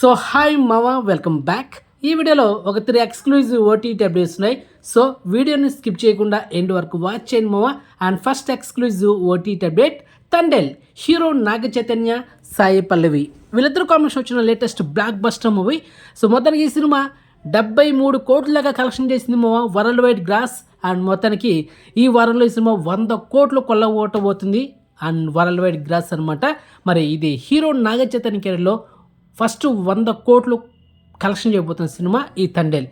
So hi మావా, welcome back. ఈ వీడియోలో ఒక 3 ఎక్స్క్లూజివ్ ఓటీటీ అప్డేట్స్ ఉన్నాయి. సో వీడియోని స్కిప్ చేయకుండా ఎండ్ వరకు వాచ్ చేయండి మావా. And first exclusive OTT update, Thandel hero Naga Chaitanya, Sai Pallavi వీళ్ళిద్దరు కాంబినేషన్ వచ్చిన latest blockbuster movie. So మొత్తానికి ఈ సినిమా 73 కోట్లగా కలెక్షన్ చేసింది మావా, వరల్డ్ వైడ్ గ్రాస్. అండ్ మొత్తానికి ఈ వారంలో ఈ సినిమా 100 కోట్లు కొల్లగొట్టబోతుంది అండ్ వరల్డ్ వైడ్ గ్రాస్ అనమాట. మరి ఇది హీరో నాగ చైతన్య కెరీర్లో ఫస్ట్ 100 కోట్లు కలెక్షన్ చేయబోతున్న సినిమా ఈ తండేల్.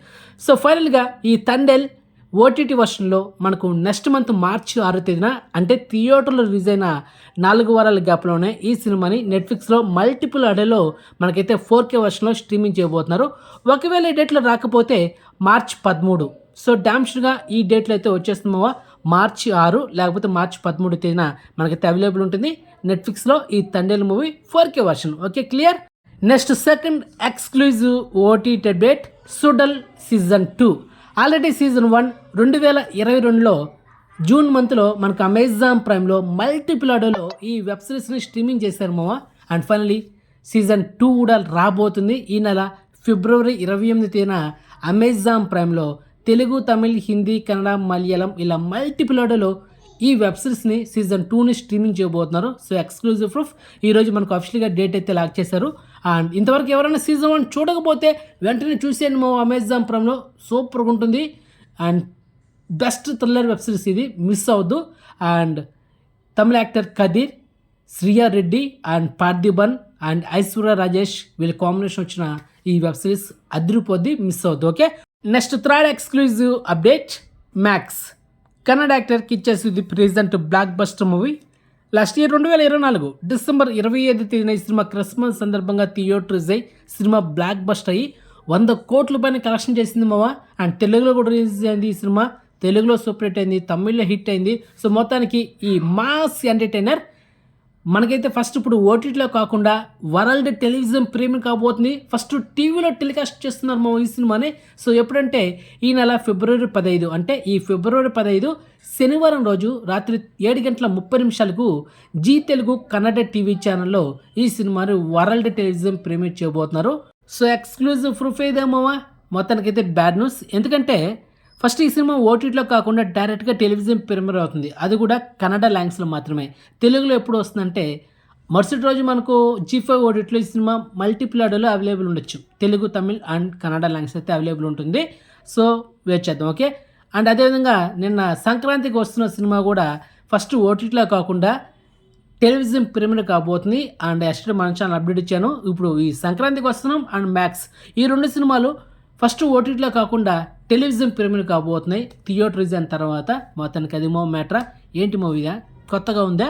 సో ఫైనల్గా ఈ తండేల్ ఓటీటీ వర్షన్లో మనకు నెక్స్ట్ మంత్ మార్చి 6వ తేదీన అంటే థియేటర్లో రిలీజ్ అయిన 4 వారాల గ్యాప్లోనే ఈ సినిమాని నెట్ఫ్లిక్స్లో మల్టిపుల్ అడేలో మనకైతే 4K వర్షన్లో స్ట్రీమింగ్ చేయబోతున్నారు. ఒకవేళ ఈ డేట్లో రాకపోతే మార్చి 13. సో డామ్స్గా ఈ డేట్లో అయితే వచ్చేస్తున్నావా, మార్చి 6 లేకపోతే మార్చి 13 తేదీన మనకైతే అవైలబుల్ ఉంటుంది నెట్ఫ్లిక్స్లో ఈ Thandel movie 4K version. Okay, clear. Next second exclusive OTT update, Suzhal season 2. Already season 1 2022లో జూన్ మంత్లో మనకు అమెజాన్ ప్రైమ్లో మల్టిపుల్ అడోలో ఈ వెబ్ సిరీస్ని స్ట్రీమింగ్ చేశారు మావా. అండ్ ఫైనలీ సీజన్ 2 కూడా రాబోతుంది ఈ నెల ఫిబ్రవరి 28 తేదీన అమెజాన్ ప్రైమ్లో. తెలుగు, తమిళ్, హిందీ, కన్నడ, మలయాళం ఇలా మల్టిపుల్ అడోలో ఈ వెబ్ సిరీస్ని సీజన్ 2ని స్ట్రీమింగ్ చేయబోతున్నారు. సో ఎక్స్క్లూజివ్ ప్రూఫ్ ఈరోజు మనకు అఫిషియల్గా డేట్ అయితే లాక్ చేశారు. అండ్ ఇంతవరకు ఎవరైనా సీజన్ 1 చూడకపోతే వెంటనే చూసేయండి మా అమెజాన్ ప్రైమ్లో, సూపర్గా ఉంటుంది. And best thriller web series ఇది, మిస్ అవ్వద్దు. And Tamil actor Kathir, Shriya Reddy and Parthiban and Aishwarya Rajesh వీళ్ళ కాంబినేషన్ వచ్చిన ఈ వెబ్ సిరీస్ అదిరిపోద్ది, మిస్ అవ్వద్దు. Okay, next third exclusive update, Max. Kannada actor Kichcha Sudeep present blockbuster movie. Last year 2024 December 25 తేదీన ఈ సినిమా క్రిస్మస్ సందర్భంగా థియేటర్ రిలీజ్ అయ్యి సినిమా బ్లాక్ బస్టర్ అయ్యి 100 కోట్ల పైన కలెక్షన్ చేసింది మావా. అండ్ తెలుగులో కూడా రిలీజ్ అయింది ఈ సినిమా, తెలుగులో సూపర్ హిట్ అయింది, తమిళ్లో హిట్ అయింది. సో మొత్తానికి ఈ మాస్ ఎంటర్టైనర్ మనకైతే ఫస్ట్ ఇప్పుడు ఓటీటీలో కాకుండా వరల్డ్ టెలివిజన్ ప్రీమియర్ కాబోతుంది. ఫస్ట్ టీవీలో టెలికాస్ట్ చేస్తున్నారు మా ఈ సినిమాని. సో ఎప్పుడంటే ఈ నెల ఫిబ్రవరి 15 అంటే ఈ ఫిబ్రవరి 15 శనివారం రోజు రాత్రి 7:30 జీ తెలుగు కన్నడ టీవీ ఛానల్లో ఈ సినిమాని వరల్డ్ టెలివిజన్ ప్రీమియర్ చేయబోతున్నారు. సో ఎక్స్క్లూజివ్ ప్రూఫ్ ఏదేమోవా, మొత్తానికైతే బ్యాడ్ న్యూస్. ఎందుకంటే ఫస్ట్ ఈ సినిమా ఓటీటీలో కాకుండా డైరెక్ట్గా టెలివిజన్ ప్రీమియర్ అవుతుంది, అది కూడా కన్నడ లాంగ్వేజ్లో మాత్రమే. తెలుగులో ఎప్పుడు వస్తుందంటే మరుసటి రోజు మనకు G5 ఓటీటీలో ఈ సినిమా మల్టిపుల్ ఆడోలో అవైలబుల్ ఉండొచ్చు, తెలుగు, తమిళ్ అండ్ కన్నడ లాంగ్వేజ్ అయితే అవైలబుల్ ఉంటుంది. సో వెయిట్ చేద్దాం. ఓకే, అండ్ అదేవిధంగా నిన్న సంక్రాంతికి వస్తున్న సినిమా కూడా ఫస్ట్ ఓటీటీలో కాకుండా టెలివిజన్ ప్రీమియర్ కాబోతుంది. అండ్ ఎస్టర్ మన ఛానల్ అప్డేట్ ఇచ్చాను. ఇప్పుడు ఈ సంక్రాంతికి వస్తున్నాం అండ్ మ్యాక్స్, ఈ 2 సినిమాలు ఫస్ట్ ఓటీటీలో కాకుండా టెలివిజన్ ప్రీమియర్ కాబోతున్నాయి థియేటర్ రిలీజ్ అయిన తర్వాత. మొత్తానికి అది మ్యాటరా ఏంటి మూవీగా కొత్తగా ఉందా?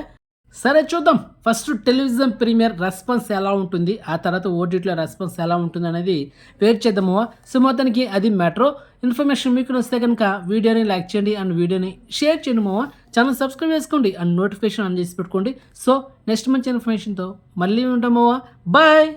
సరే చూద్దాం. ఫస్ట్ టెలివిజన్ ప్రీమియర్ రెస్పాన్స్ ఎలా ఉంటుంది, ఆ తర్వాత ఓటీటీలో రెస్పాన్స్ ఎలా ఉంటుంది అనేది వెయిట్ చేద్దాము. సో మొత్తానికి అది మ్యాటర్. ఇన్ఫర్మేషన్ మీకు వస్తే కనుక వీడియోని లైక్ చేయండి అండ్ వీడియోని షేర్ చేయండి మావా. ఛానల్ సబ్స్క్రైబ్ చేసుకోండి అండ్ నోటిఫికేషన్ ఆన్ చేసి పెట్టుకోండి. సో నెక్స్ట్ మంచి ఇన్ఫర్మేషన్తో మళ్ళీ ఉంటాం మావా. బాయ్.